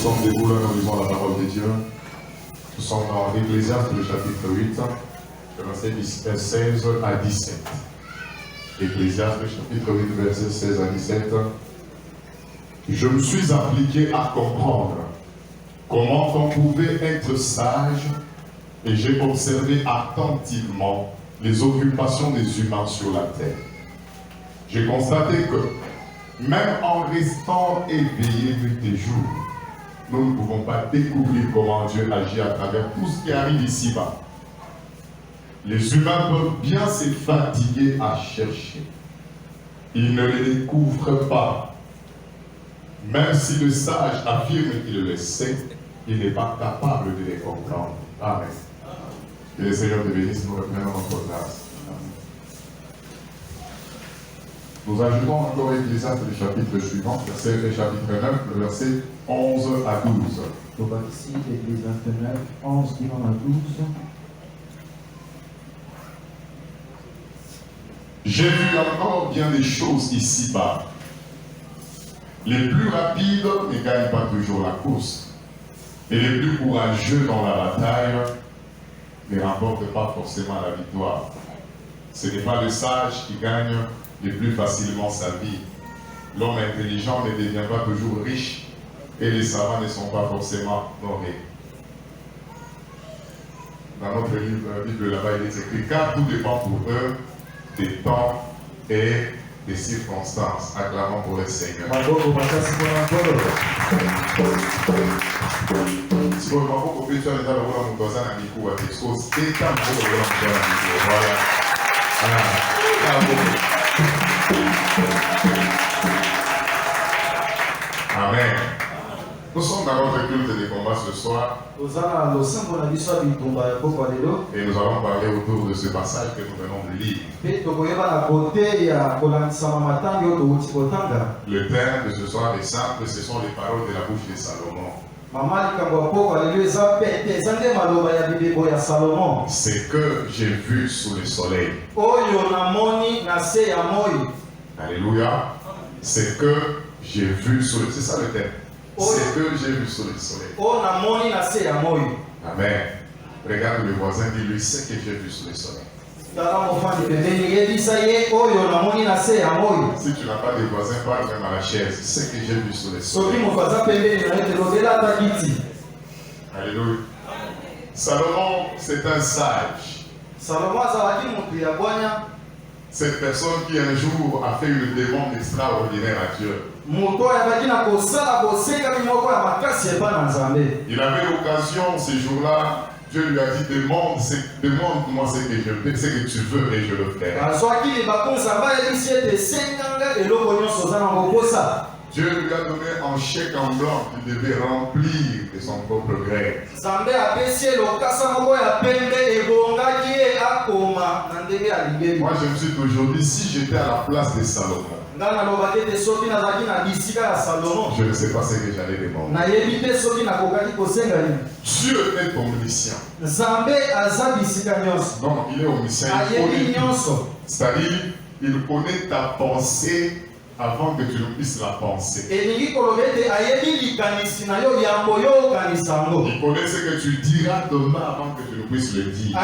sommes debout là, nous lisons la parole de Dieu. Nous sommes dans Ecclésiaste, le chapitre 8, versets 16 à 17. Ecclésiaste, chapitre 8, versets 16 à 17. Je me suis appliqué à comprendre comment on pouvait être sage et j'ai observé attentivement les occupations des humains sur la terre. J'ai constaté que même en restant éveillés nuit et jour, nous ne pouvons pas découvrir comment Dieu agit à travers tout ce qui arrive ici-bas. Les humains peuvent bien se fatiguer à chercher. Ils ne les découvrent pas. Même si le sage affirme qu'il le sait, il n'est pas capable de les comprendre. Amen. Que le Seigneur te bénisse, nous reprenons notre place. Nous ajoutons encore Ecclésiaste, le chapitre suivant, le chapitre 9, le verset 11 à 12. Donc ici, Ecclésiaste 9, 11 à 12. J'ai vu encore bien des choses ici-bas. Les plus rapides ne gagnent pas toujours la course. Et les plus courageux dans la bataille ne remportent pas forcément la victoire. Ce n'est pas le sage qui gagne le plus facilement sa vie. L'homme intelligent ne devient pas toujours riche et les savants ne sont pas forcément honorés. Dans notre livre, Bible là-bas, il est écrit car tout dépend pour eux des temps et des circonstances. Acclamons pour le Seigneur. Si vous voulez vous pouvez faire les gens de vous dans un ami ou à quelque chose, c'est quand vous voulez vous dans un ami. Voilà. Amen. Nous sommes dans notre culte de combat ce soir. Et nous allons parler autour de ce passage que nous venons de lire. Le thème de ce soir est simple, ce sont les paroles de la bouche de Salomon. C'est que j'ai vu sous le soleil. Alléluia. C'est que j'ai vu sous le soleil. C'est ça le thème. C'est que j'ai vu sous le soleil. Amen. Regarde le voisin, dis-lui, c'est que j'ai vu sous le soleil. Si tu n'as pas de voisin, parle même à la chaise. C'est que j'ai vu sous le soleil. Alléluia. Salomon, c'est un sage. Cette personne qui un jour a fait une demande extraordinaire à Dieu. Il avait l'occasion ce jour-là, Dieu lui a dit demande-moi ce que tu veux et je le ferai. Dieu lui a donné un chèque en blanc qu'il devait remplir de son propre gré. Moi je me suis dit aujourd'hui, si j'étais à la place de Salomon, je ne sais pas ce que j'allais demander. Dieu est omniscient. Non, il est omniscient. C'est-à-dire, il connaît ta pensée avant que tu ne puisses la penser. Il connaît ce que tu diras demain avant que tu ne puisses le dire.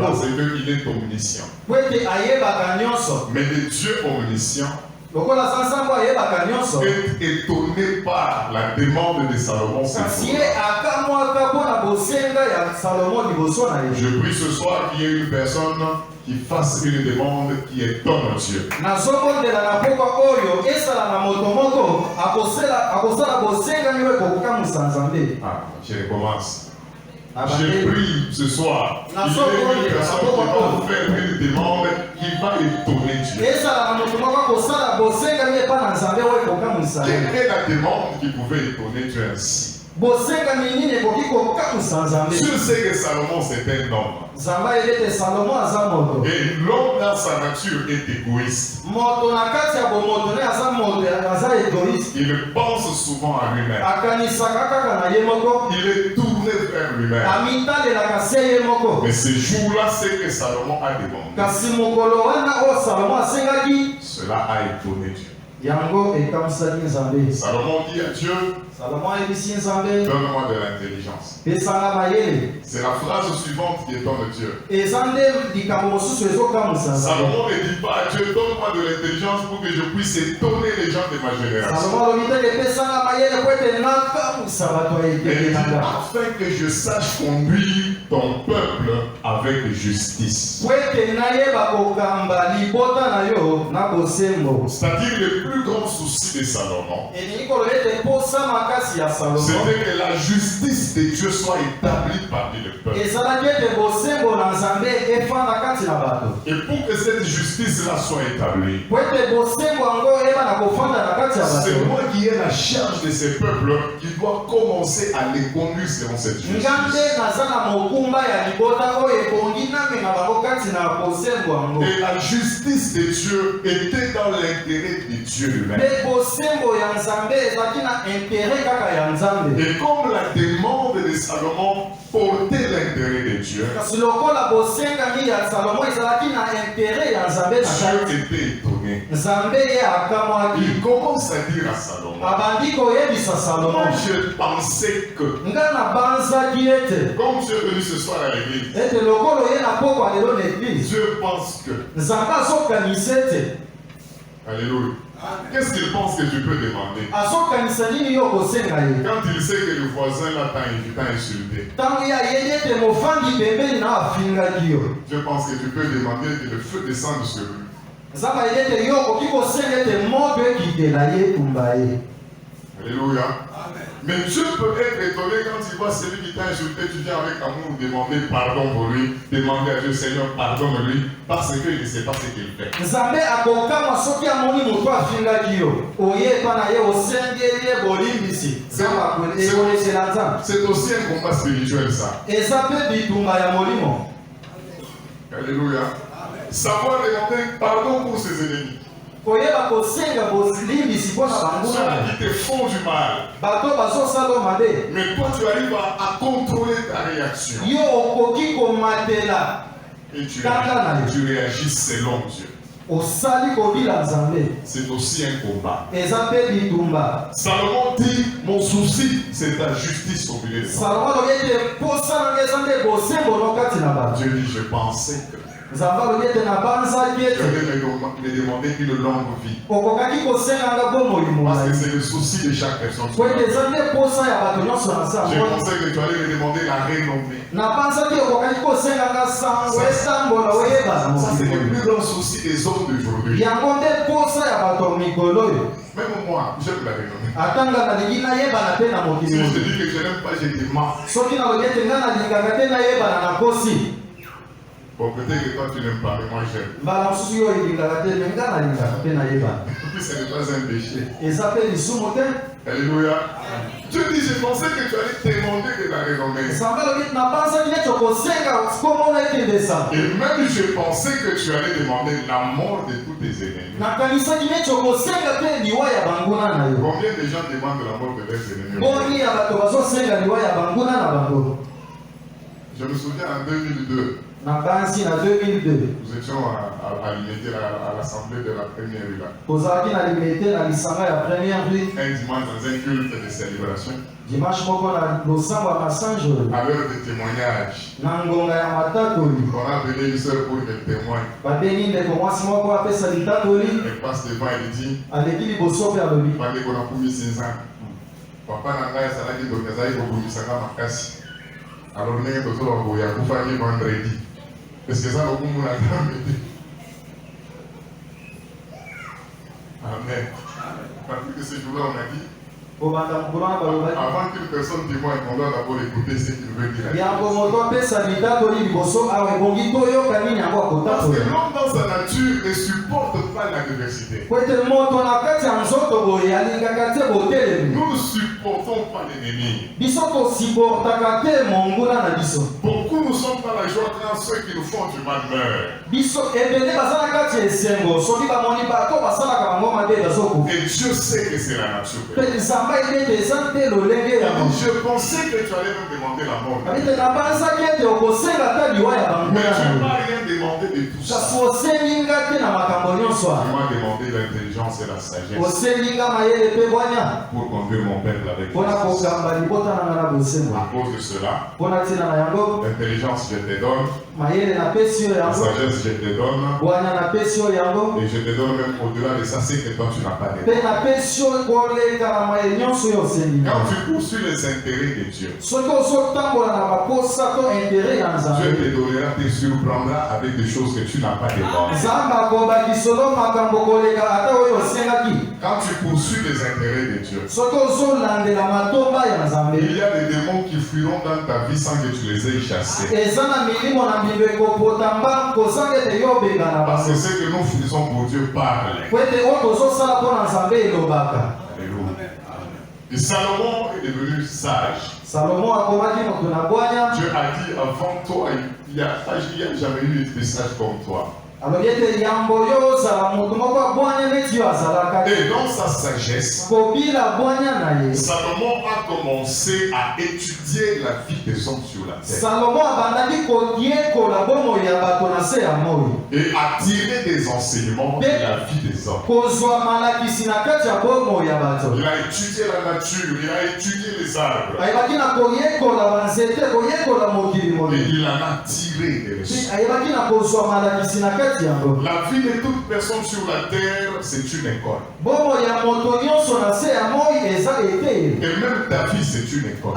Parce qu'il est omniscient. Mais le Dieu omniscient est étonné par la demande de Salomon. Je prie ce soir qu'il y ait une personne qui fasse une demande qui étonne Dieu. Je recommence. Je prie ce soir qu'il y ait une personne qui va faire une demande qui va étonner Dieu. Quelle est la demande qui pouvait étonner Dieu ainsi? Dieu sait que Salomon c'est un homme. Et l'homme dans sa nature est égoïste. Il pense souvent à lui-même. Il est tourné vers lui-même. Mais ce jour-là, c'est que Salomon a demandé. Cela a étonné Dieu. Yango ekamsaki Nzambe. Salomon dit à Dieu, Salomon ebisi Nzambe. donne-moi de l'intelligence. Pesanga mayele. C'est la phrase suivante qui étonne Dieu. Eza nde likambo mosusu ezokamwisa Nzambe. Salomon ne dit pas à Dieu, donne-moi de l'intelligence pour que je puisse étonner les gens de ma génération. Salomon alobi te pesanga mayele po ete nakamwisa bato ya Il ekeke dit, na nga. afin que je sache conduire ton peuple avec justice. Po ete nayeba kokamba libota na yo na bosembo. C'est-à-dire le plus grand souci de Salomon, Elingi koloba ete posa makasi ya Salomo c'était que la justice de Dieu soit établie parmi le peuple. ezalaki ete bosembo na Nzambe efanda kati na bato. Et pour que cette justice-là soit établie, Po ete bosembo yango eba na kofanda na kati ya c'est bato. moi qui ai la charge de ces peuples qui doit commencer à les conduire selon cette justice. Ngande naza na mokumba ya libota oyo ebongi namenga bango kati na bosembo yango. Et la justice de Dieu était dans l'intérêt de Dieu lui-même. Mpe bosembo ya Nzambe ezalaki na intere kaka ya Nzambe. Et comme la demande de Salomon portait l'intérêt de Dieu, Kasi lokola bosengami ya Salomo ezalaki na intere ya Nzambe na kati. Dieu était étonné. Nzambe ye akamwaki. Il commence à dire à Salomon, Abandi koyebisa Salomo. moi je pensais que, Nga nabanzaki ete comme tu es venu ce soir à l'église, ete lokolo ye na pokwa lelo na eglise Dieu pense que, Nzambe azokanisa ete alléluia, qu'est-ce qu'il pense que tu peux demander? azokanisa nini yo kosenga ye Quand il sait que le voisin là t'a insulté, ntango ye ayebi ete mofandi pembeni na afingaki yo Dieu pense que tu peux demander que le feu descende sur lui. Nzambe ayebi ete yo okoki kosenga ete moto ekitela ye tumba ye. Alléluia. Mais Dieu peut être étonné quand il voit celui qui t'a insulté, tu viens avec amour demander pardon pour lui, demander à Dieu, Seigneur, pardonne-lui, parce qu'il ne sait pas ce qu'il fait. Nzambe akokamwa soki amoni moto afingaki yo oyepa na ye osengeli ye bolimbisi Nzambe ekolesela Nzambe. C'est aussi un combat spirituel, ça. Eza mpe bitumba ya molimo. Alléluia. Savoir demander pardon pour ses ennemis. Koyeba kosenga bolimbisi mpo na banguna Ceux qui te font du mal. bato bazosala yo mabe. Mais toi, tu arrives à contrôler ta réaction. Yo okoki komatela Et tu réagis selon Dieu. osali kobila Nzambe. C'est aussi un combat. Eza mpe bitumba. Salomon dit, mon souci, c'est ta justice au milieu de moi. Salomo alobi ete posa nanga eza nde bosembo no kati na bato. Dieu dit, je pensais que Nzambe alobi ete nabanzaki tu ete allais me demander une longue vie. okokaki kosenganga bomoi Parce que molai. c'est le souci de chaque personne. Po ete eza nde posa ya bato nyonso na Je sango. pensais que tu allais me demander la renommée. Nabanzaki okokaki kosenganga sango esambola oyebana Ça, c'est le mokili. plus grand souci des hommes d'aujourd'hui. Yango nde posa ya bato ya mikolo oyo. Même moi, j'aime la renommée. Atanga nalingi nayebana te na Si je mokili. te dis que je n'aime pas, je te mens. Soki nalobi ete nga nalingaka te nayebana na kosi. Bon, peut-être que toi tu n'aimes pas, mais moi j'aime. Mbala mosusu yo elingaka te me nga nalingaka te nayebana. Et puis ce n'est pas un péché. Eza mpe lisumu te. Alléluia. Dieu dit, je pensais que tu allais demander de la renommée. Nzambe alobi nabanzaki neti okosenga komona ekendesa. Et même je pensais que tu allais demander la mort de tous tes ennemis. Nakanisaki neti okosenga mpe liwa ya banguna na yo. Combien de gens demandent la mort de leurs ennemis? Boni ya bato bazosenga liwa ya banguna na bango. Je me souviens en 2002, Na bansi na 2002 nous étions à l'unité à l'assemblée de la première rue là. tozalaki na limete na lisanga ya première rue Un dimanche dans un culte de célébration, dimanche moko na losambo ya masange oyo à l'heure de témoignage, na ngonga ya matatoli on a appelé une sœur pour qu'elle témoigne. babengi ndeko mwasi moko apesa litatoli Elle passe devant, elle dit, aleki liboso mpe alobi bandeko nakumisinza papa na ngai azalaki doki azalaki kobumisanga makasi alors ndenge tozoloba boye akufaki vendredi est-ce que eza lokumu na nzambe te? Amen. À partir de ce jour-là, on a dit, kobanda mokolo wana balobaki avant qu'une personne témoigne, on doit d'abord écouter ce qu'il veut dire. yango moto apesa litatoli liboso awa ebongi toyoka nini yango Parce que akotatoli l'homme dans sa nature ne supporte pas l'adversité. po ete moto na kati ya nzoto boye alingaka te botelemi Nous ne supportons pas l'ennemi. biso tosiportaka te monguna na biso. Beaucoup nous sommes dans la joie quand ceux qui nous font du mal meurent. Et Dieu sait que c'est la nature. Je pensais que tu allais me demander la mort. Mais tu ne m'as rien demandé de tout ça. Tu m'as demandé l'intelligence et la sagesse pour conduire mon peuple avec toi. À cause de cela, l'intelligence je te donne, la sagesse je te donne, et je te donne même au-delà de ça, c'est que toi tu n'as pas de. Quand tu poursuis les intérêts de Dieu, Dieu te donnera, te surprendra avec des choses que tu n'as pas demandé. Quand tu poursuis les intérêts de Dieu, il y a des démons qui fuiront dans ta vie sans que tu les aies chassés. Parce que ce que nous faisons pour Dieu parle. Alléluia. Et Salomon est devenu sage. Dieu a dit avant toi, il n'y a jamais eu de sage comme toi. Et dans sa sagesse, Salomon a commencé à étudier la vie des hommes sur la terre. Et à tirer des enseignements de la vie des hommes. Il a étudié la nature, il a étudié les arbres. Et il en a tiré des leçons. La vie de toute personne sur la terre, c'est une école. Et même ta vie, c'est une école.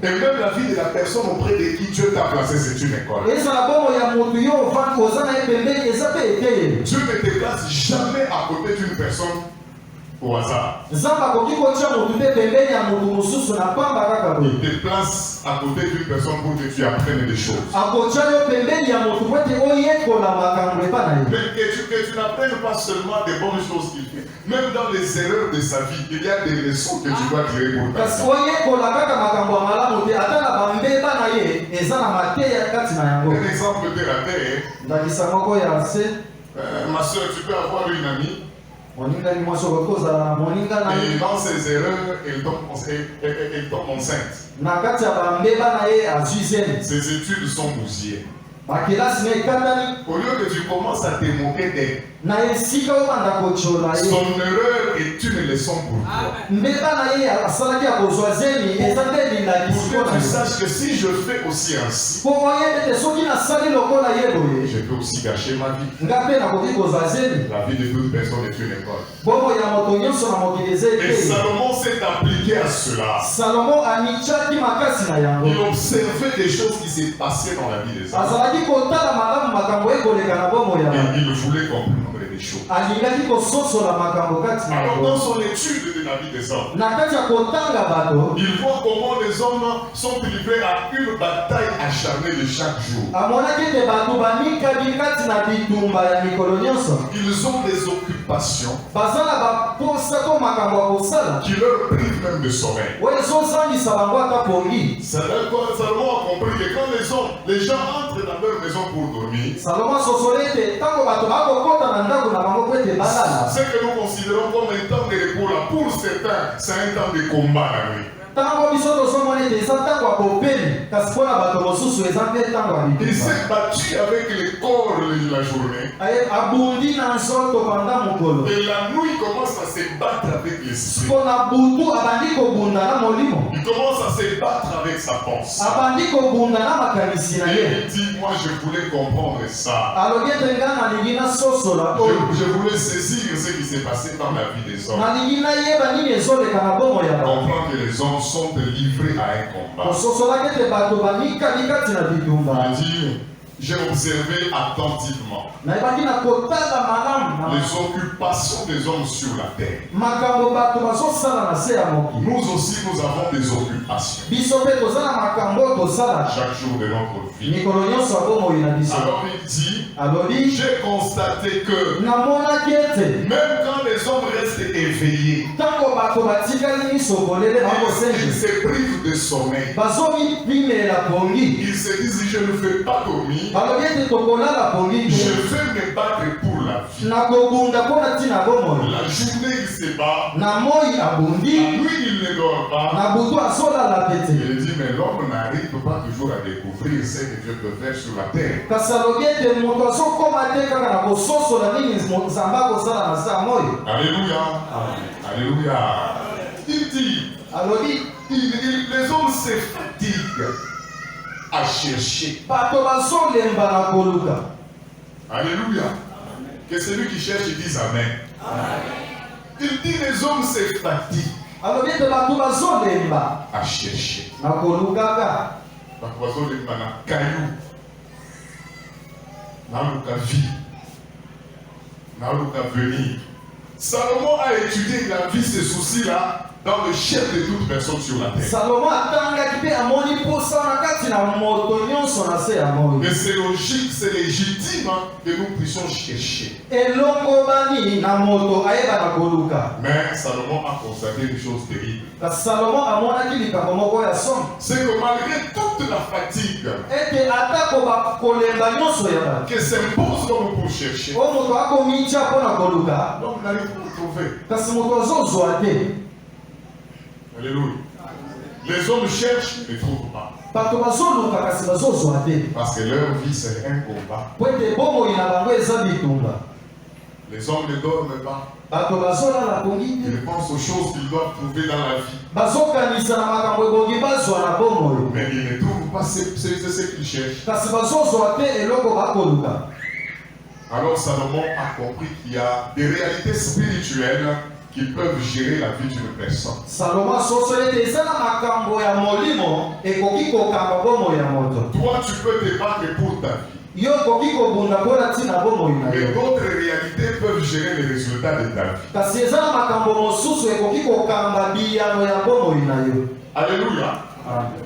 Et même la vie de la personne auprès de qui Dieu t'a placé, c'est une école. Dieu ne te place jamais à côté d'une personne au hasard. Il te place à côté d'une personne pour que tu apprennes des choses. Mais que tu n'apprennes pas seulement des bonnes choses qu'il fait. Même dans les erreurs de sa vie, il y a des leçons que tu dois tirer pour ta vie. Un exemple de la terre. Ma soeur, tu peux avoir une amie. Et dans ses erreurs, elle tombe enceinte. Ses études sont bousillées. Au lieu que tu commences à te moquer d'elle, son erreur est une leçon pour toi. Pour que tu saches que si je fais aussi ainsi, je peux aussi gâcher ma vie. La vie de toute personne est une école. Et Salomon s'est appliqué à cela. Il observait des choses qui s'est passées dans la vie des hommes. Et il voulait comprendre des choses. Alors dans son étude de la vie des hommes, il voit comment les hommes sont livrés à une bataille acharnée de chaque jour. Ils ont des occupations qui leur privent même de sommeil. Salomon a compris que quand les gens entrent dans leur maison pour dormir, ce que nous considérons comme un temps de repos là, pour certains, c'est un temps de combat la nuit. Il s'est battu avec les corps la journée. Et la nuit, il commence à se battre avec l'esprit. Il commence à se battre avec sa pensée. Et il dit, moi je voulais comprendre ça. Je voulais saisir ce qui s'est passé dans la vie des hommes. Comprendre que les hommes sont livrés à un combat. Il dit, j'ai observé attentivement naibaki na kotala malamu les occupations des hommes sur la terre. makambo bato bazosala na se ya mokili. Nous aussi, nous avons des occupations Biso mpe tozala makambo tosala chaque jour de notre vie. mikolo nyonso ya bomoi na biso. Alors il dit, alobi j'ai constaté que namonaki ete même quand les hommes restent éveillés, ntango bato batikali miso bolele ils bakosenga se privent de sommeil. bazomipimela pongi. Ils se disent, je ne fais pas commis, balobi ete tokolala pongi je te vais me battre pour la vie. nakobunda mpo na ntina bomoi. La journée, il se bat. na moi La abundi nuit, il ne dort pas. na butu azolala te te. Il dit, mais l'homme n'arrive pas toujours à découvrir ce que Dieu peut faire sur la terre. kasi alobi ete moto azokoma te kaka na kososola nini nzambe akosala na sa moi. Alléluia. Alléluia. Il dit, alobi les hommes se fatiguent à chercher. bato bazolemba na koluka. Alléluia. Que celui qui cherche dise Amen. Il dit, les hommes se fatiguent alobi ete bato bazolemba à chercher. na kolukaka. Bato bazolemba na caillou, na luka vie, na luka venir. Salomon a étudié la vie, ces soucis-là, dans le chef de toute personne sur la terre. salomo atangaki mpe amoni posa na kati na moto nyonso na se ya moi. Mais c'est logique, c'est légitime que nous puissions chercher. elongobani na moto ayeba na koluka. Mais Salomon a constaté des choses terribles. kasi salomo amonaki likambo moko ya somo C'est que malgré toute la fatigue ete atako kolemba nyonso ya bato que s'impose l'homme pour chercher, oyo moto akomitya mpo na koluka l'homme n'arrive pas à trouver. kasi moto azozwa te. Alléluia. Les hommes cherchent, ne trouvent pas. bato bazoluka kasi bazozwa te Parce que leur vie, c'est un combat. po ete bomoi na bango eza bitumba. Les hommes ne dorment pas. bato bazolala pongi te Ils pensent aux choses qu'ils doivent trouver dans la vie. bazokanisa na makambo ebongi bazwa na bomoi Mais ils ne trouvent pas ce qu'ils cherchent. kasi bazozwa te eloko bakoluka. Alors Salomon a compris qu'il y a des réalités spirituelles qui peuvent gérer la vie d'une personne. salomo asosoli ete eza na makambo ya molimo ekoki kokamba bomoi ya moto. Toi, tu peux te battre pour ta vie. yo okoki kobunda mpo na ntina bomoi na Mais yo. d'autres réalités peuvent gérer les résultats de ta vie. kasi eza na makambo mosusu ekoki kokamba biyano ya bomoi na yo. Alléluia.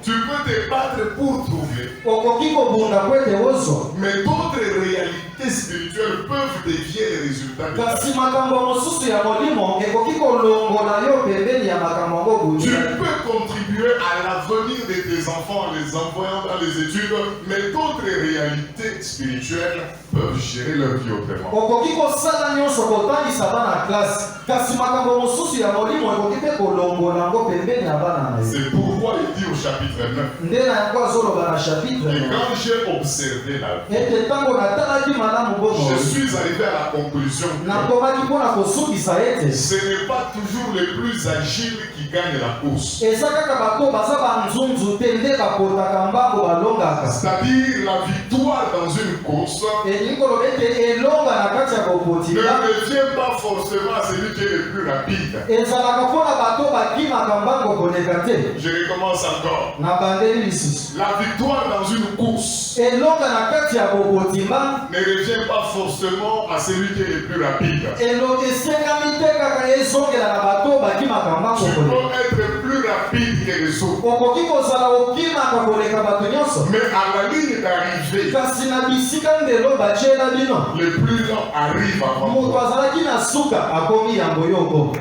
Tu peux te battre pour trouver. okoki kobunda mpo ete ozwa. Mais d'autres réalités spirituelles peuvent dévier les résultats de ta vie. kasi makambo mosusu ya molimo ekoki kolongola yo pembeni ya makambo yango Tu bundi. peux contribuer à l'avenir de tes enfants en les envoyant dans les études, mais d'autres réalités spirituelles peuvent gérer leur vie autrement. okoki kosala nyonso kotangisa bana klase kasi makambo mosusu ya molimo ekoki mpe kolongola yango pembeni ya bana na yo. C'est pourquoi il dit au chapitre 9, nde na yango azoloba na chapitre et quand j'ai observé la vie, ete ntango natalaki malamu je bomoi suis arrivé à la conclusion que nakomaki mpo na kosukisa ete ce n'est pas toujours les plus agiles qui gagnent la course. eza kaka bato baza banzunzu te nde bakotaka mbango balongaka. C'est-à-dire la victoire dans une course elingi koloba ete elonga na kati ya ne kokotika revient pas forcément à celui qui est le plus rapide. ezalaka mpo na bato bakimaka mbango koleka te. Je recommence encore. na bandeli lisusu La victoire dans une course elonga na kati ya kokotima ne revient pas forcément à celui qui est le plus rapide. elonga esengami te kaka ezongela na bato bakimaka mbango Tu koleka. peux être plus rapide que les autres. okoki kozala okimaka koleka bato nyonso Mais à la ligne d'arrivée, kasi na bisika ndelo batiela bino les plus lents arrivent avant moto toi. azalaki na suka akomi yango yoko.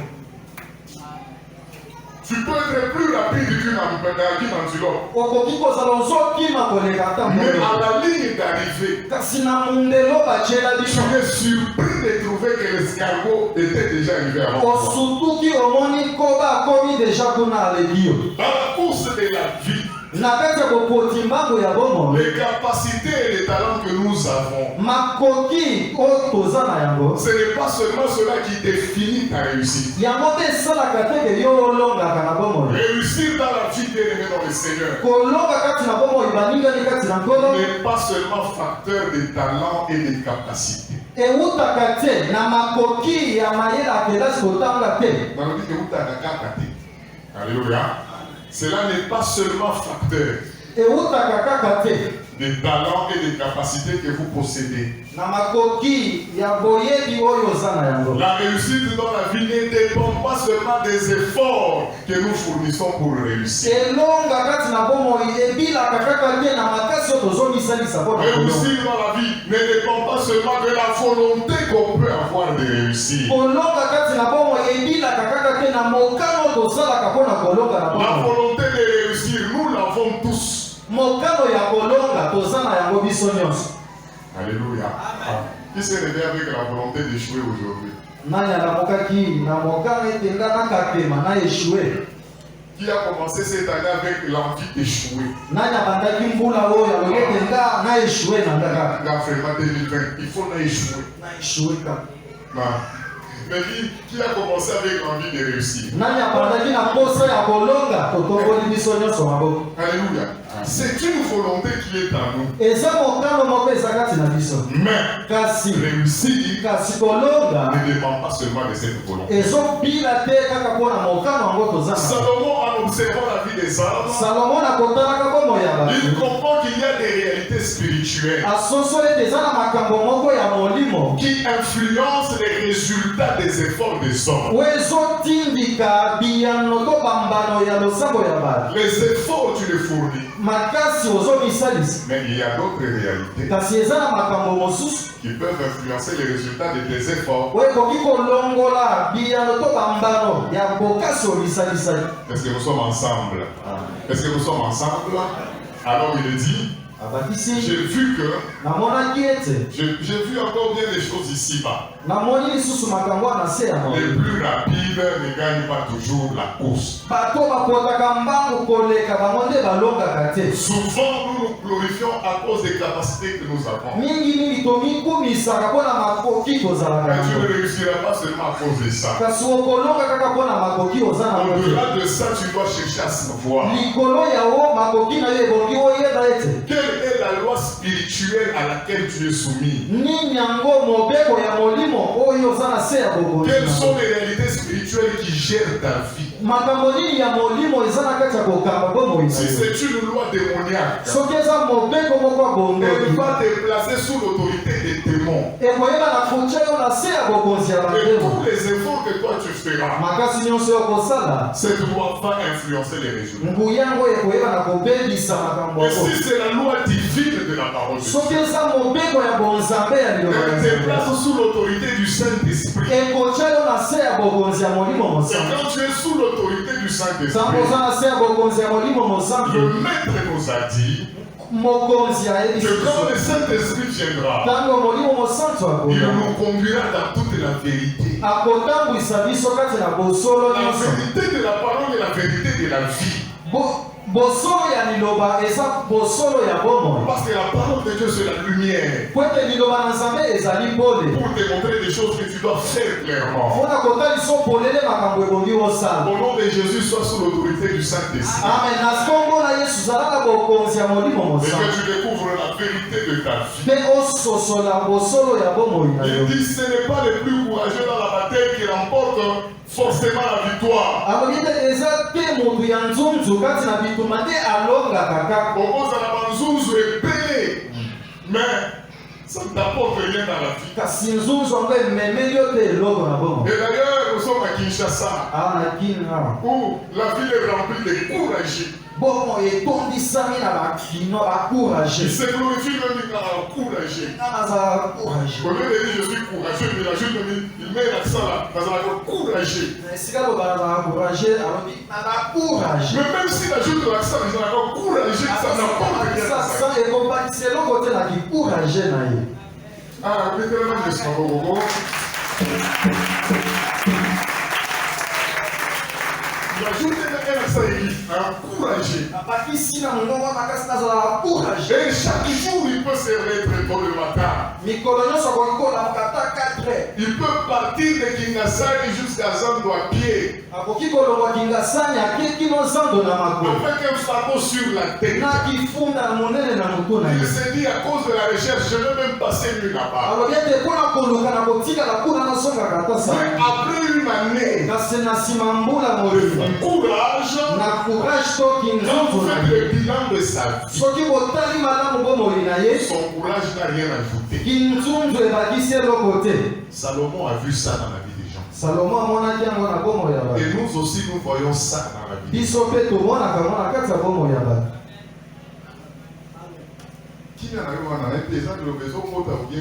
Tu peux être plus rapide qu'une antilope. okoki kozala ozokima koleka ata Mais moto à la ligne d'arrivée, kasi na mundelo batiela tu bino es surpris de trouver que l'escargot était déjà arrivé avant toi. osutuki omoni koba akomi deja kuna aleki yo. Dans la course de la vie, na kati ya kokoti mbango ya bomoi les capacités et les talents que nous avons, makoki oyo toza na yango ce n'est pas seulement cela qui définit ta réussite. yango te esalaka teke yo olongaka na bomoi. Réussir dans la vie bien-aimée dans le Seigneur kolonga kati na bomoi balingani kati na nkolo n'est pas seulement facteur de talent et de capacité. ewutaka te na makoki ya mayele akelasi kotanga te. Alléluia. Cela n'est pas seulement facteur, ewutaka kaka te des talents et des capacités que vous possédez. na makoki ya boyebi oyo oza na yango. La réussite dans la vie ne dépend pas seulement des efforts que nous fournissons pour réussir. elonga kati na bomoi ebilaka kaka te na makasi oyo tozomisalisa mpona Réussir dans la vie ne dépend pas seulement de la volonté qu'on peut avoir de réussir. kolonga kati na bomoi ebilaka kaka te na mokano oyo tosalaka mpona kolonga na La bomoi. volonté de réussir, nous l'avons tous. mokano ya kolonga toza na yango biso nyonso. Alléluia. Qui s'est réveillé avec la volonté d'échouer aujourd'hui? nani alamokaki na mokano ete nga nakapema na eshue? Qui a commencé cette année avec l'envie d'échouer? nani abandaki mbula oyo alobi ete nga na eshue na nga kaka Dans vraiment 2020, il faut échouer. na eshue kaka? Mais qui a commencé avec l'envie de réussir? nani abandaki na posa ya kolonga? totongoli biso nyonso maboko. Alléluia. C'est une volonté qui est en nous. eza mokano moko eza kati na biso, Mais kasi réussir kasi kolonga ne dépend pas seulement de cette volonté. ezobila te kaka mpona mokano yango toza na. Salomon, en observant la vie des hommes, salomo nakotalaka bomoi ya il bato comprend qu'il y a des réalités spirituelles asosoli ete eza na makambo moko ya molimo qui influencent les résultats des efforts des hommes. oyo ezotindika biyano to bambano ya losambo ya bato. Les efforts, tu les fournis. makasi ozomisalisa, Mais il y a d'autres réalités kasi eza na makambo mosusu qui peuvent influencer les résultats de tes efforts. oyo ekoki kolongola biyano to bambano ya bokasi omisalisaki. Est-ce que nous sommes ensemble? Est-ce que nous sommes ensemble? Alors il dit, abakisi j'ai vu que, namonaki ete j'ai vu encore bien des choses ici-bas. namoni lisusu makambo na se ya Les molimo. plus rapides ne gagnent pas toujours la course. bato bakotaka mbangu koleka bango nde balongaka te. Souvent, nous nous glorifions à cause des capacités que nous avons. mingimingi tomikumisaka mpona makoki kozalaka Mais tu nango, ne réussiras pas seulement à cause de ça. kasi okolonga kaka mpona makoki oza nango te. Au-delà de ça, tu dois chercher à savoir likolo yawo makoki na yo ebongi oyeba ete quelle est la loi spirituelle à laquelle tu es soumis. nini yango mobeko ya molimo oyo oza na se ya bokonzi Quelles nango. sont les réalités spirituelles qui gèrent ta vie? makambo nini ya molimo eza na kati ya kokamba bomoi na Si yo. c'est une loi démoniaque, soki eza mobeko moko ya elle bondoki va te placer sous l'autorité des démons. ekoyeba na kotia yo na se ya bokonzi ya Et bandemo. tous les efforts que toi tu feras, makasi nyonso yo kosala cette loi va influencer les résultats. nguya yango ekoyeba na kobebisa makambo Et yango. si c'est la loi divine de la parole de Dieu, soki eza mobeko ya bonzambe ya liloba ya elle te Nzambe, place sous l'autorité du Saint-Esprit. ekotia yo na se ya bokonzi ya molimo Et mosantu. quand tu es sous l'autorité du ntango Saint-Esprit, oza na se ya bokonzi ya molimo le mosantu, Maître nous a dit mokonzi ayebisi que quand biso le Saint-Esprit viendra, ntango molimo mosantu il akoya nous conduira dans toute la vérité. akotambwisa biso kati na bosolo La nyonso. vérité de la parole et la vérité de la vie. bosolo ya liloba eza bosolo ya bomoi, Parce que la parole de Dieu, c'est la lumière. po ete liloba na nzambe ezali pole Pour te montrer des choses que tu dois faire clairement. mpona kotalisa opolele makambo ebongi osala. Au nom de Jésus, sois sous l'autorité du Saint-Esprit. amen. na nkombo na yesu zala na bokonzi ya molimo Et mosantu, que tu découvres la vérité de ta vie. mpe ososola bosolo ya bomoi na yo. Il dit, ce n'est pas les plus courageux dans la bataille qui remportent forcément la victoire. alobi ete eza te motu ya nzunzu kati na bituma nde alongaka kaka. Okozala banzuzu ebele, mais ça ne t'apporte rien dans la vie. kasi nzunzu yango ememeli yo te eloko na bomoi. Et d'ailleurs, nous sommes à Kinshasa, awa na kini awa où la ville est remplie de courageux. bomoi etondisami na bakino Il bakourage. se glorifie même dans courageux. nga nazala kourage. Au lieu de dire je suis courageux, mais la juste il met l'accent là, dans la courageux. esika loba nazala kourage alobi naza kourage. Mais même si la juste l'accent, ils ont encore courageux, ça n'apporte rien à ça. sasa ekobakisa eloko te na kikourage na ye. Ah, vous mettez le nom de ce moment. Il a ajouté un accent aigu, courageux. abakisi na mongongo makasi nazala kourage. Et chaque jour, il peut se réveiller très tôt le matin. mikolo nyonso akoki kolamuka ata 4 heures. Il peut partir de Kingasari jusqu'à Zando à pied, akoki kolongwa kingasani ake kino zando na makolo avec un fardeau sur la tête. na kifunda na monene na motu na Il ye. s'est dit à cause de la recherche, je vais même passer nuit là-bas. alobi ete mpona koluka na kotikala kuna nasongaka ata Mais sa après une année, kasi na nsima mbula molimo un courage courage, na courage toki quand vous nzunzu na faites ye le bilan de sa vie, soki botali malamu bomoi na ye son courage n'a rien ajouté. kinzunzu ebakisi eloko te. Salomon a vu ça dans la vie des gens. Salomo amonaki yango na bomoi ya bato. Et nous aussi, nous voyons ça dans la vie des gens. Biso mpe tomonaka yango na kati ya bomoi ya bato. Qui n'a rien à voir des gens de l'obéissance ou bien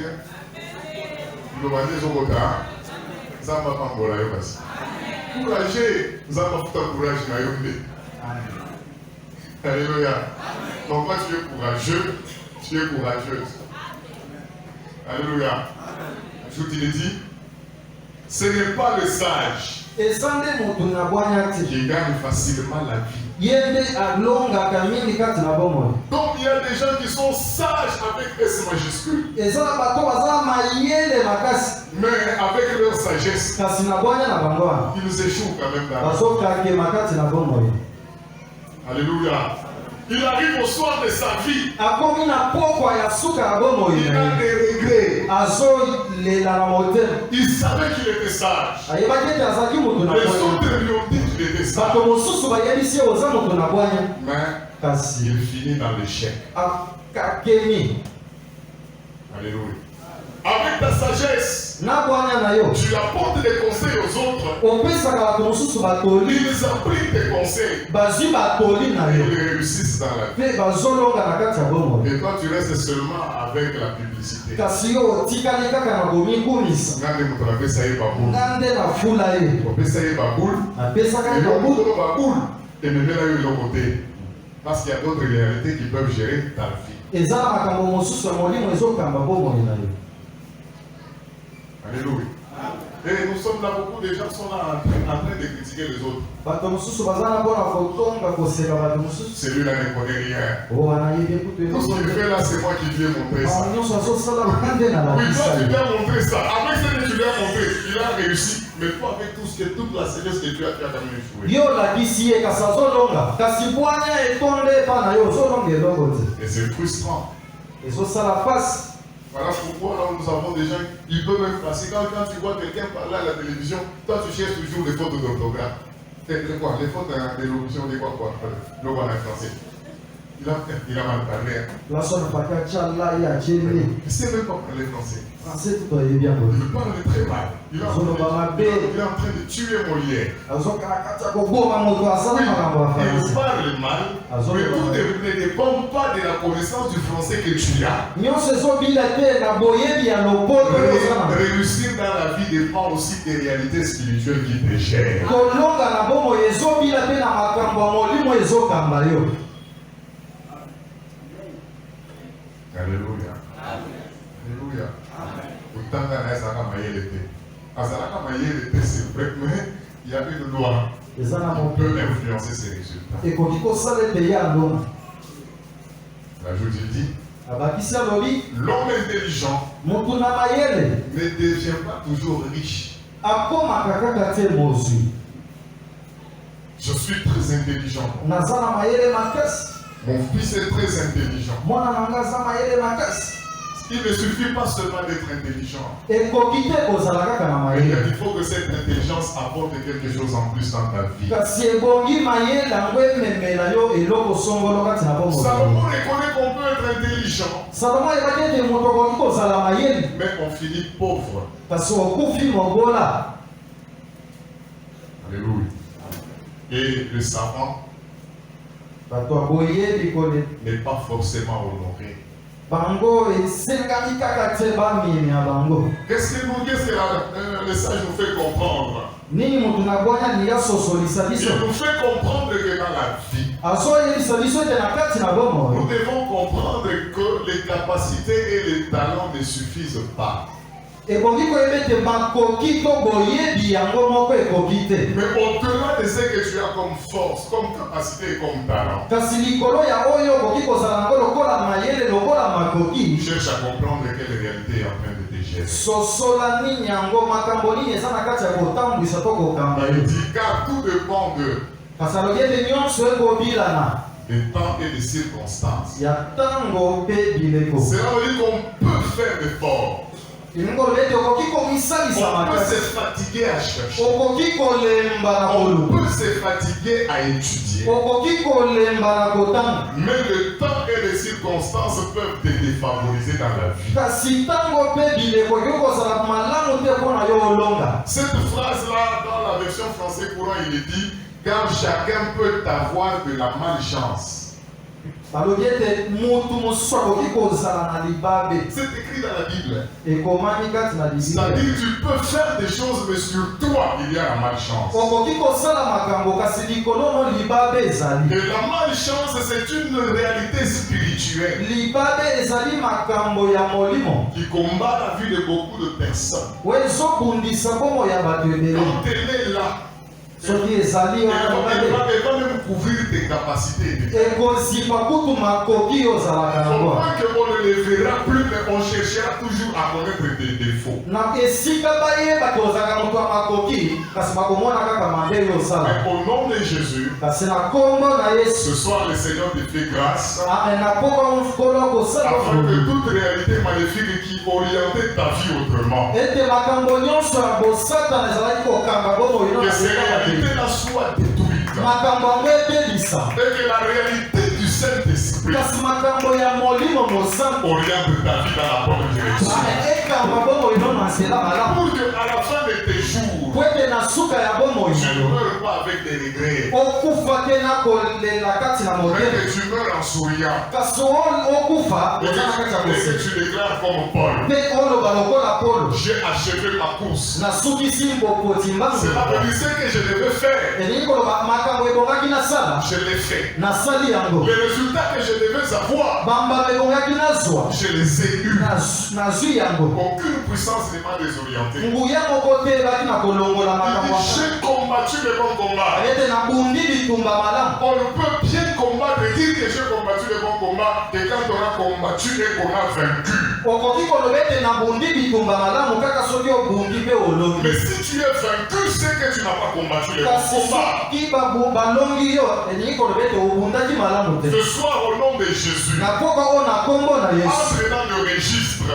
le bandit au côté. Ça va pas me voler aussi. Courageux, nous avons tout un courage na yombe. Alléluia. Donc quand tu es courageux, tu es courageuse. Alléluia. Je vous l'ai dit, ce n'est pas le sage Eza nde moto na bwanya te. qui gagne facilement la vie. Ye nde alongaka mingi kati na bomoi. Donc il y a des gens qui sont sages avec S majuscule, Eza na bato baza mayele makasi mais avec leur sagesse, kasi na bwanya na bango wana ils échouent quand même dans la vie. bazokakema kati na bomoi. Alléluia. Il arrive au soir de sa vie. Akomi na pokwa ya suka ya bomoi Il na a ye des regrets. azolela na motema. Il savait qu'il était sage. Ayebaki ete azalaki moto na Les bwanya. autres lui ont dit qu'il était sage. Bato mosusu bayebisi ye oza moto na bwanya Mais kasi il finit dans l'échec. akakemi. Alléluia. Avec ta sagesse, Na bwanya na yo tu apportes des conseils aux autres. opesaka bato mosusu batoli Ils appliquent tes conseils. bazwi batoli na Et yo ils réussissent dans la vie. mpe bazolonga na kati ya bomoi. Et toi, tu restes seulement avec la publicité. Kasi yo otikali kaka na komikumisa Ngande mutu apesa ye baboule. nga nde nafula ye Opesa ye baboule. apesaka Et ye le bout babu de baboule. Et me met là de l'autre côté. Parce qu'il y a d'autres réalités qui peuvent gérer ta vie. eza na makambo mosusu ya molimo ezokamba bomoi na yo. Alléluia. Et nous sommes là, beaucoup de gens sont là en train de critiquer les autres. bato mosusu baza na mpona kotonga koseka bato mosusu Celui-là ne connaît rien. o anayebi kutu Tout ce qu'il fait là, c'est moi qui lui ai montré ça. nyonso azosala nga nde Oui, toi, nalakisa tu ye. lui as montré ça. Avec ce que tu lui as montré, il a réussi. Mais toi, avec tout ce que, toute la sagesse que tu as quand même échoué. yo olakisi ye kasi azolonga kasi bwanya etonde epa na yo ozolonga eloko te Et c'est frustrant. ezosala pasi. Voilà pourquoi là, nous avons des gens qui peuvent même passer. Quand tu vois quelqu'un parler à la télévision, toi tu cherches toujours les fautes d'orthographe. Les quoi? Les fautes d'élocution, des quoi? Le quoi en français. Il a mal parlé. lasona pakachala ye acheli Il ne sait même pas parler français. ase tutu ayebi yango Il parle très mal. Il est en train de tuer Molière. azokala kati ya koboma moto asala makambo ya Il français. parle mal, mais tout ne dépend pas de la connaissance du français que tu as. nyonso ezobila te na boyebi ya lopoto ozana Réussir dans la vie dépend aussi des réalités spirituelles qui te gèrent. kolonga na bomoi ezobila te na makambo ya molimo ezokamba yo. Alléluia. Alléluia. Utanga na ezaka mayele te. Azalaka mayele te, c'est vrai, mais il y a une loi eza na qui peut moto influencer ces résultats. ekoki kosala ete ye alonga. La joute dit, abakisi alobi l'homme intelligent motu na mayele ne devient pas toujours riche. akomaka kaka te mozwi. Je suis très intelligent. naza na mayele makasi Mon fils est très intelligent. mwana na nga aza mayele makasi. Il ne suffit pas seulement d'être intelligent. ekoki te kozala kaka na mayele Il faut que cette intelligence apporte quelque chose en plus dans ta vie. kasi ebongi mayele yango ememela yo eloko songolo kati na bomoi. Salomon reconnaît qu'on peut être intelligent, salomo ayebaki ete moto akoki kozala mayele mais on finit pauvre. kasi okufi mobola. Alléluia. Et le savant bato ya boyebi n'est pas forcément honoré. bango esengami kaka te bamemi ya bango. Qu'est-ce que le sage nous fait comprendre? nini motu na bwanya lingi asosolisa Il biso nous fait comprendre que dans la vie, azoyebisa biso ete na kati na bomoi nous devons comprendre que les capacités et les talents ne suffisent pas. ebongi koyeba ete makoki to boyebi yango moko ekoki te. Mais au-delà de ce que tu as comme force, comme capacité et comme talent, kasi likolo ya oyo okoki kozala yango lokola mayele lokola makoki cherche à comprendre quelle réalité est en train de te gérer. sosola nini yango makambo nini eza na kati ya kotambwisa to kokamba Il yo. dit car tout dépend kasi alobi ete nyonso ekobilana des temps et des circonstances. ya ntango mpe bileko. Cela veut dire qu'on peut faire l'effort. On peut se fatiguer à chercher. On peut se fatiguer à étudier. Mais le temps et les circonstances peuvent te défavoriser dans la vie. Cette phrase-là, dans la version française courant, il est dit, car chacun peut avoir de la malchance. C'est écrit dans la Bible. C'est-à-dire que tu peux faire des choses, mais sur toi, il y a la malchance. Et la malchance, c'est une réalité spirituelle qui combat la vie de beaucoup de personnes. Quand elle est là, elle va même couvrir tes capacités. Au point qu'on ne les verra plus, mais on cherchera toujours à connaître des défauts. Mais au nom de Jésus, ce soir le Seigneur te fait grâce afin que toute réalité maléfique qui orientait ta vie autrement, que ces réalités-là soient détruites. Et que la réalité du Saint-Esprit oriente ta vie dans la bonne direction. Pour qu'à la fin de tes jours, tu ne meurs pas avec des regrets, mais que tu meurs en souriant. Et que tu déclares comme Paul, j'ai achevé ma course. Cela veut dire ce que je devais faire. Je l'ai fait. Les résultats que je devais avoir, je les ai eus. Aucune puissance ne m'a désorienté. J'ai combattu le bon combat. On ne peut bien combattre et dire que j'ai combattu le bon combat que quand on a combattu et qu'on a vaincu. Mais si tu es vaincu, c'est que tu n'as pas combattu le bon combat. Ce soir, au nom de Jésus, entre dans le registre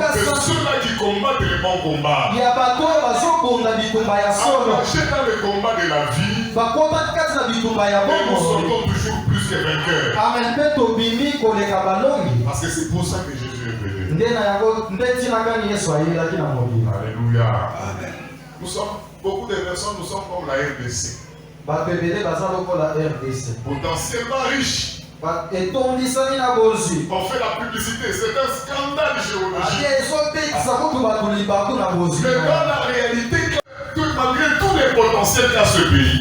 de ceux-là qui combattent le bon combat. Engagés dans le combat de la vie, et nous sortons toujours plus que vainqueurs. Parce que c'est pour ça que Jésus est venu. Alléluia. Nous sommes, beaucoup de personnes, nous sommes comme la RDC. Potentiellement riches. On fait la publicité, c'est un scandale géologique. Mais dans la réalité, malgré tous les potentiels qu'a ce pays,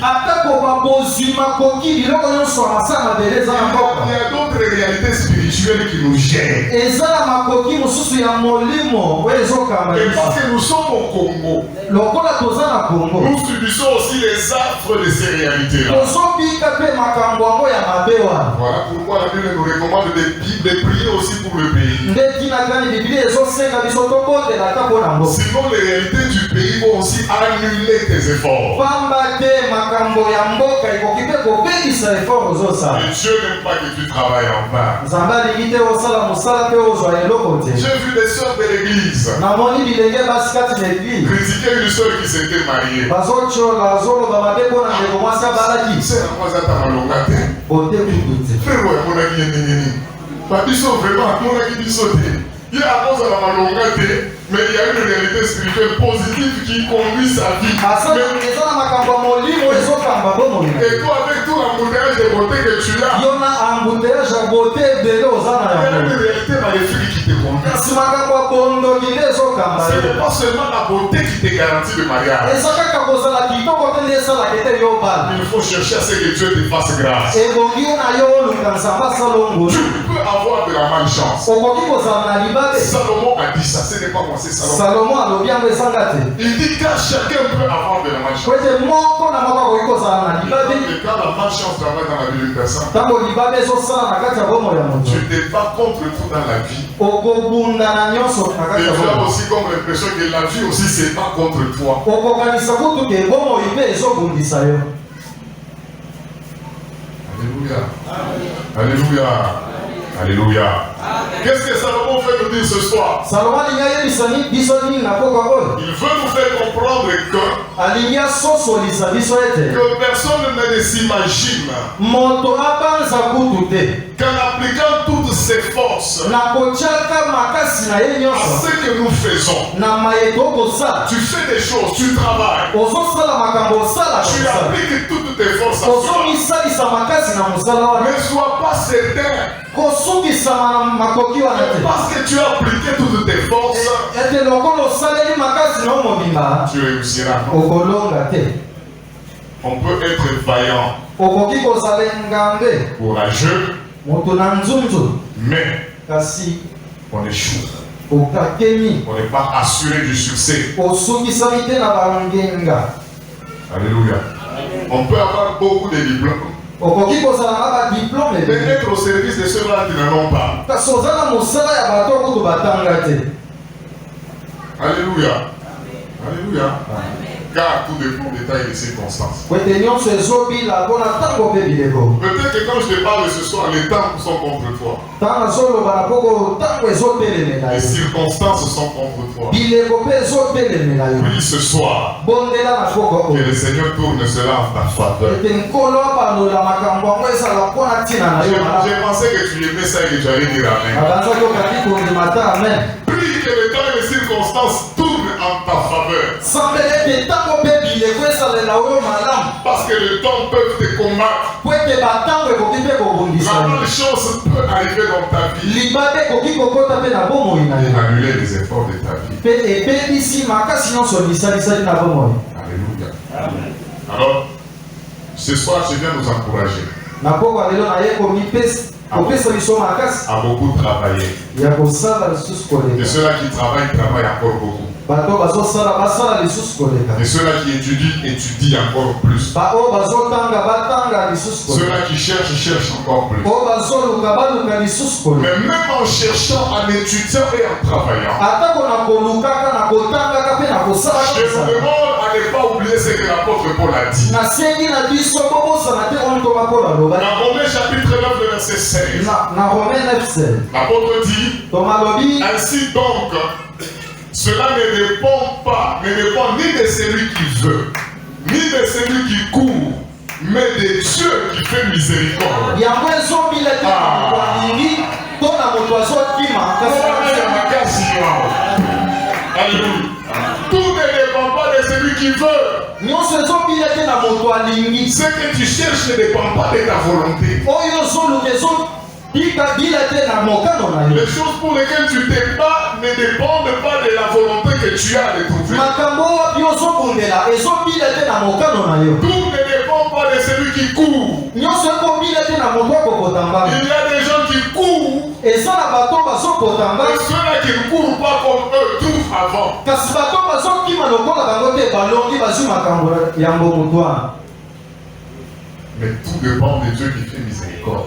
il y a d'autres réalités spirituelles qui nous gênent. Et parce que nous sommes au Congo, nous subissons aussi les affres de ces réalités-là. Voilà pourquoi la Bible nous recommande de prier aussi pour le pays. Sinon, les réalités du pays vont aussi annuler tes efforts. Et Dieu n'aime pas que tu travailles en vain. J'ai vu des sœurs de l'église critiquer une sœur qui s'était mariée. C'est la fois à frère, mon ami, vraiment, mon ami, il y a à cause de la malongate, mais il y a une réalité spirituelle positive qui conduit sa vie. Et toi, avec tout l'embouteillage de beauté que tu as, il y a une réalité maléfique qui te conduit. Ce n'est pas seulement la beauté qui te garantit le mariage. Il faut chercher à ce que Dieu te fasse grâce. Tu peux avoir de la malchance. Salomon a dit ça, ce n'est pas moi, c'est Salomon. Il dit que chacun peut avoir de la malchance. Et quand la malchance travaille dans la vie d'une personne, tu n'es pas contre tout dans la vie. Et tu as aussi comme l'impression que la vie aussi c'est pas contre toi. Alléluia. Alléluia. Alléluia. Qu'est-ce que Salomon fait nous dire ce soir? Il veut nous faire comprendre que personne ne s'imagine qu'en appliquant toutes ses forces à ce que nous faisons, tu fais des choses, tu travailles, tu appliques toutes tes forces à cela. Ne sois pas certain parce que tu as appliqué toutes tes forces, tu réussiras. On peut être vaillant, courageux, mais on échoue. On n'est pas assuré du succès. Alléluia. On peut avoir beaucoup de diplômes, mais être au service de ceux-là qui n'en ont pas. Alléluia. Alléluia. Car tout dépend des temps et des circonstances. Peut-être que quand je te parle ce soir, les temps sont contre toi. Les circonstances sont contre toi. Puis ce soir, que le Seigneur tourne cela en ta faveur. J'ai pensé que tu aimais ça et que tu allais dire Amen. Prie que le temps et les circonstances tournent en ta faveur. Parce que le temps peut te combattre. La même chose peut arriver dans ta vie et annuler les efforts de ta vie. Alléluia. Alors, ce soir, je viens nous encourager à beaucoup travailler. Et ceux-là qui travaillent encore beaucoup. Et ceux-là qui étudient encore plus. Ceux-là qui cherchent encore plus. Mais même en cherchant, en étudiant et en travaillant, je vous demande à ne pas oublier ce que l'apôtre Paul a dit. Dans Romains chapitre 9, verset 16. L'apôtre dit, ainsi donc, cela ne dépend ni de celui qui veut, ni de celui qui court, mais de Dieu qui fait miséricorde. Alléluia. Tout ne dépend pas de celui qui veut. Ce que tu cherches ne dépend pas de ta volonté. Les choses pour lesquelles tu te bats ne dépendent pas de la volonté que tu as de trouver. Tout ne dépend pas de celui qui court. Il y a des gens qui courent, et ceux-là qui ne courent pas comme eux trouvent avant. Mais tout dépend de Dieu qui fait miséricorde.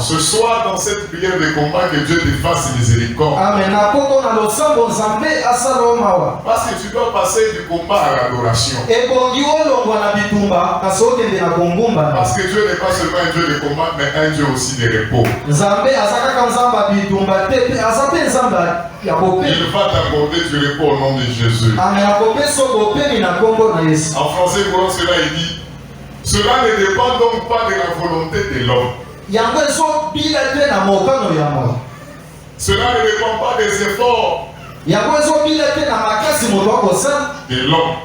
Ce soir, dans cette prière de combat, que Dieu te fasse miséricorde. Parce que tu dois passer du combat à l'adoration. Parce que Dieu n'est pas seulement un Dieu de combat, mais un Dieu aussi de repos. Il va t'accorder du repos au nom de Jésus. En français, pour cela, il dit, cela ne dépend donc pas de la volonté de l'homme. Cela ne dépend pas des efforts de l'homme.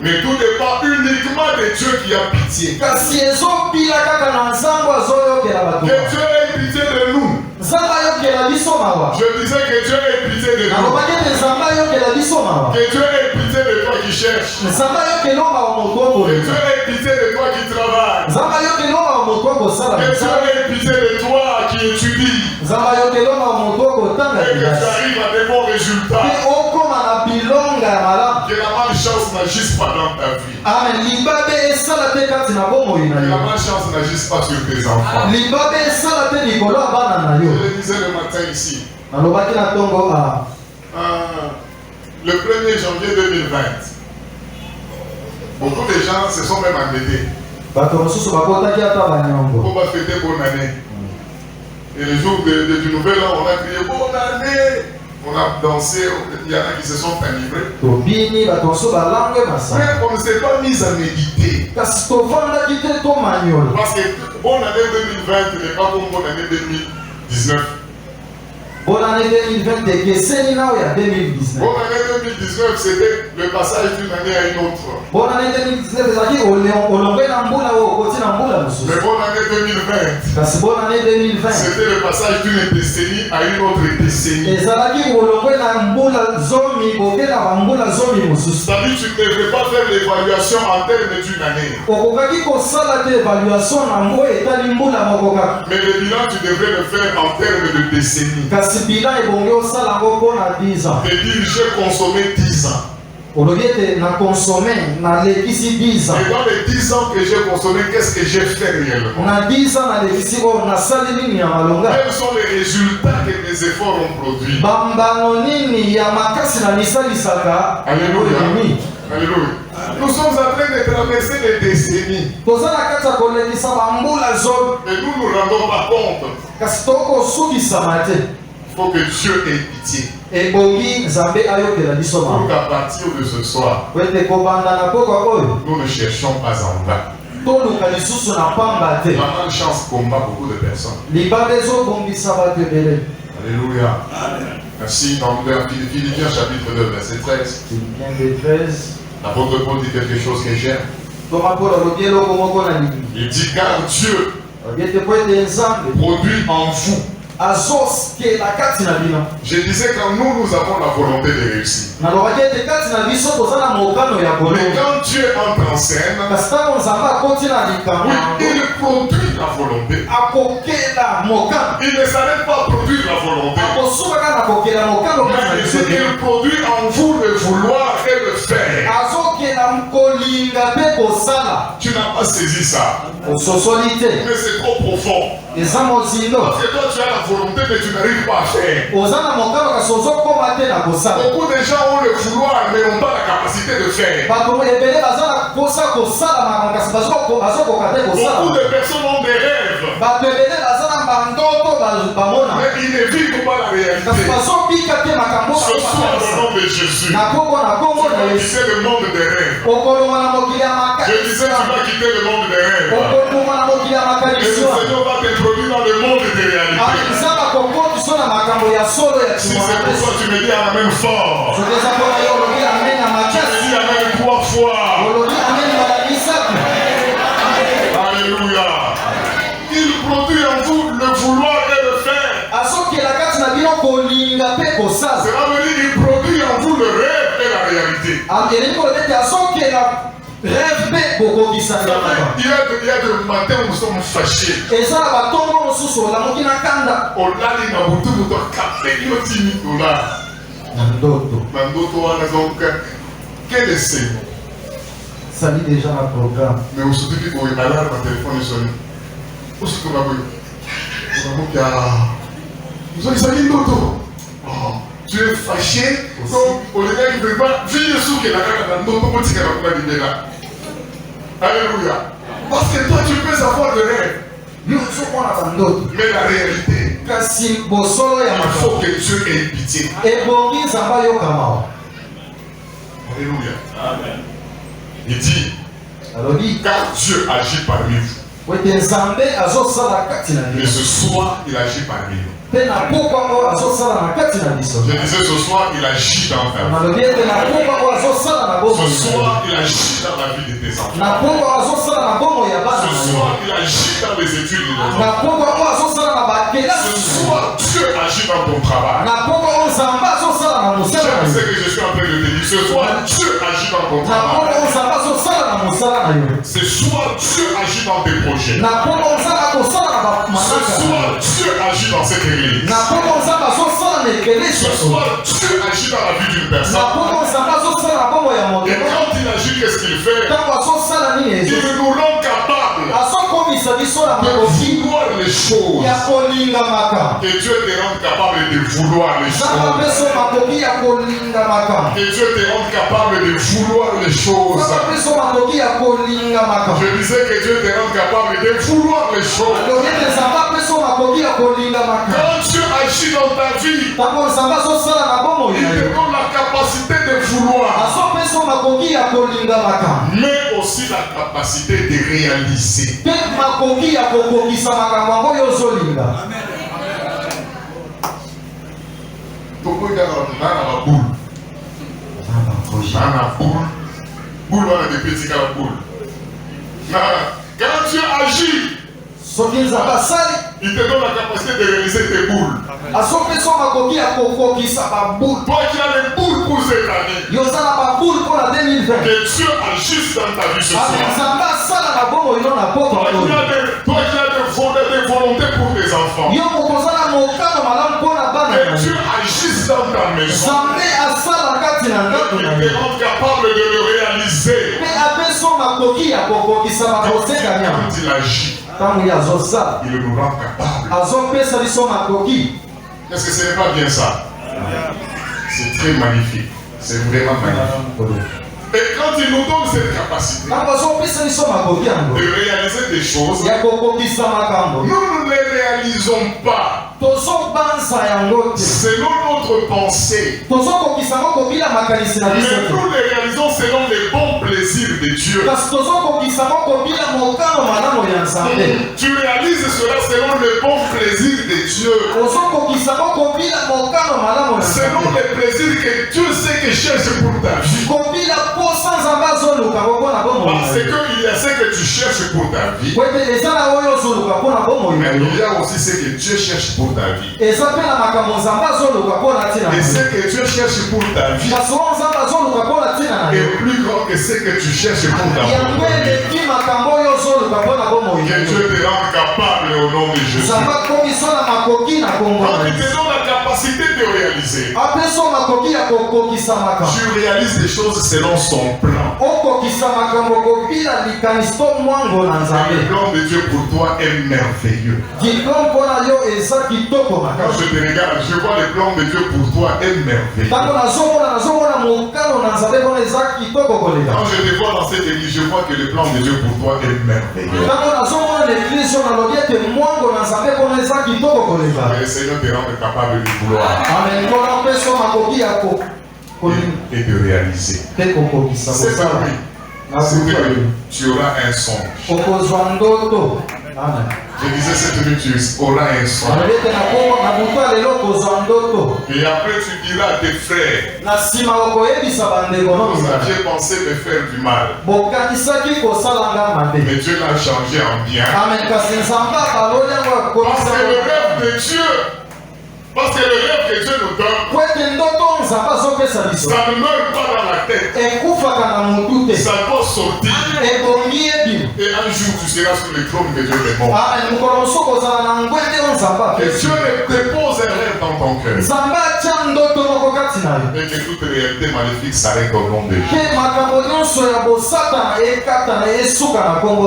Mais tout dépend uniquement de Dieu qui a pitié. Que Dieu ait pitié de nous. Je disais que Dieu ait pitié de nous. Que Dieu ait pitié de toi qui cherches. Que Dieu ait pitié de toi qui travaille. Que Dieu ait pitié de toi qui étudie. Et que tu arrives à des bons résultats. Que la malchance n'agisse pas dans ta vie. Que la malchance n'agisse pas sur tes enfants. Je le disais le matin ici. Le 1er janvier 2020, beaucoup de gens se sont même endettés pour fêter bonne année. Et le jour du nouvel an, on a crié bonne année. On a dansé, il y en a qui se sont enivrés. Mais on ne s'est pas mis à méditer. Parce que bonne année 2020 n'est pas comme bonne année 2019. Bonne année 2020, c'est que c'est il y a 2019. Bonne année 2019, c'était le passage d'une année à une autre. Bonne année 2019, c'est que on l'a Mais bonne année 2020, bonne année 2020, c'était le passage d'une décennie à une autre décennie. C'est-à-dire tu ne devrais pas faire l'évaluation en termes d'une année. Mais le bilan, tu devrais le faire en termes de décennie. Et dire j'ai consommé 10 ans. Et dans les 10 ans que j'ai consommé, qu'est-ce que j'ai fait réellement? Quels sont les résultats que mes efforts ont produits? Alléluia. Alléluia. Nous sommes en train de traverser des décennies. Et nous ne nous rendons pas compte. Il faut que Dieu ait pitié. Pour qu'à partir de ce soir, nous ne cherchons pas en vain. La malchance combat beaucoup de personnes. Alléluia. Merci. Dans Philippiens chapitre 2, verset 13. L'apôtre Paul dit quelque chose que j'aime. Il dit car Dieu produit en vous. Je disais quand nous avons la volonté de réussir. Mais quand Dieu entre en scène, il produit la volonté. Il ne s'arrête pas à produire la volonté. Mais il produit en vous le vouloir et le faire. Tu n'as pas saisi ça. Mais c'est trop profond. Parce que toi tu as la volonté mais tu n'arrives pas à faire. Beaucoup de gens ont le vouloir mais n'ont pas la capacité de faire. Beaucoup de personnes ont des rêves. Mais ils ne vivent pas la réalité. Ce soir, au nom de Jésus, tu vas quitter le monde des rêves. Je disais, tu vas quitter le monde des rêves. Et le Seigneur va t'introduire dans le monde des réalités. Si c'est pour ça tu me dis amen fort. Tu me dis amen 3 fois. Alléluia. Il produit en vous le vouloir et le faire. Ça veut dire qu'il produit en vous le rêve et la réalité. Il y a des matins où nous sommes fâchés. Quel essai? Ça lit déjà un programme. Mais on se dit qu'il y a une alarme à téléphone et sonne. Où est-ce qu'on va voir? Vous avez sali d'auto. Tu es fâché. Donc, au lieu de ne pas vivre sous que la carte dans d'autres petits caractères de là. Alléluia. Parce que toi, tu peux avoir de rêve. Mais la réalité, il faut que Dieu ait pitié. Alléluia. Amen. Il dit, car Dieu agit parmi vous. Mais ce soir, il agit parmi nous. Je disais ce soir, il agit dans ta vie. Ce soir, il agit dans la vie de tes enfants. Ce soir, il agit dans les études de tes enfants. Ce soir, Dieu agit dans ton travail. C'est ce que je suis en train de te dire. Ce soir, Dieu agit dans ton travail. Ce soir, Dieu agit dans tes projets. Ce soir, Dieu agit dans cette église. Ce soir, Dieu agit dans la vie d'une personne. Et quand il agit, qu'est-ce qu'il fait? Il nous rend capables de vouloir les choses. Que Dieu te rende capable de vouloir les choses. Que Dieu te rende capable de vouloir les choses. Je disais que Dieu te rende capable de vouloir les choses. Quand Dieu agit dans ta vie, il te donne la capacité de vouloir, mais aussi la capacité de réaliser. Quand Dieu agit, il te donne la capacité de réaliser tes boules. Toi qui as les boules pour cette année, que Dieu agisse dans ta vie ce soir. Toi qui as des volontés pour tes enfants, que Dieu agisse dans ta maison. Il te rend capable de le réaliser. Quand il agit, il nous rend capable. Est-ce que ce n'est pas bien ça? C'est très magnifique. C'est vraiment magnifique. Et quand il nous donne cette capacité de réaliser des choses, nous ne les réalisons pas selon notre pensée, mais nous les réalisons selon les bons plaisirs de Dieu. Tu réalises cela selon les bons plaisirs de Dieu, selon les plaisirs que Dieu sait que cherche pour ta vie. Parce qu'il y a ce que tu cherches pour ta vie, mais il y a aussi ce que Dieu cherche pour ta vie. Et ce que Dieu cherche pour ta vie est plus grand que ce que tu cherches pour ta vie. Que Dieu te rende capable au nom de Jésus. Quand il te donne la capacité de réaliser, tu réalises des choses selon son plan. Le plan de Dieu pour toi est merveilleux. Quand je te regarde, je vois le plan de Dieu pour toi est merveilleux. Quand je te vois dans cette église, je vois que le plan de Dieu pour toi est merveilleux. Le Seigneur te rend capable de vouloir et de réaliser. C'est vrai. C'est que tu auras un songe. Je disais cette nuit, tu auras un songe. Et après tu diras à tes frères, vous aviez pensé me faire du mal, mais Dieu l'a changé en bien. Parce que le rêve de Dieu, parce que le rêve que Dieu nous donne, ça ne meurt pas dans la tête. Ça doit sortir. Et un jour tu seras sur le trône de Dieu des morts. Et Dieu dépose un rêve dans ton cœur. Et que toute réalité maléfique s'arrête au nom de Dieu.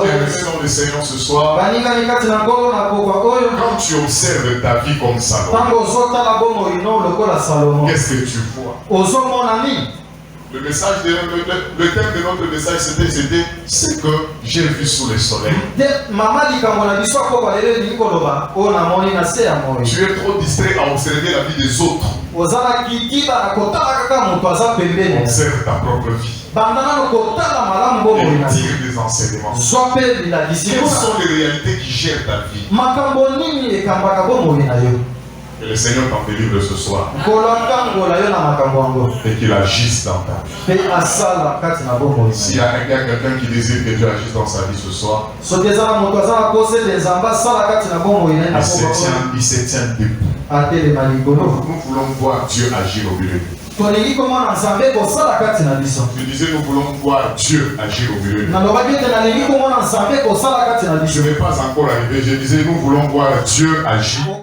Bienvenue dans le Seigneur ce soir. Quand tu observes ta vie comme Salomon, qu'est-ce que tu vois? Le thème de notre message c'était ce que j'ai vu sous le soleil. Tu es trop distrait à observer la vie des autres. Observe ta propre vie. Et tire des enseignements. Quelles sont les réalités qui gèrent ta vie? Que le Seigneur t'en délivre ce soir. Et qu'il agisse dans ta vie. S'il y a quelqu'un qui désire que Dieu agisse dans sa vie ce soir, il se tient debout. Nous voulons voir Dieu agir au milieu de nous. Je disais, nous voulons voir Dieu agir au milieu de nous. Je n'ai pas encore arrivé. Je disais, nous voulons voir Dieu agir.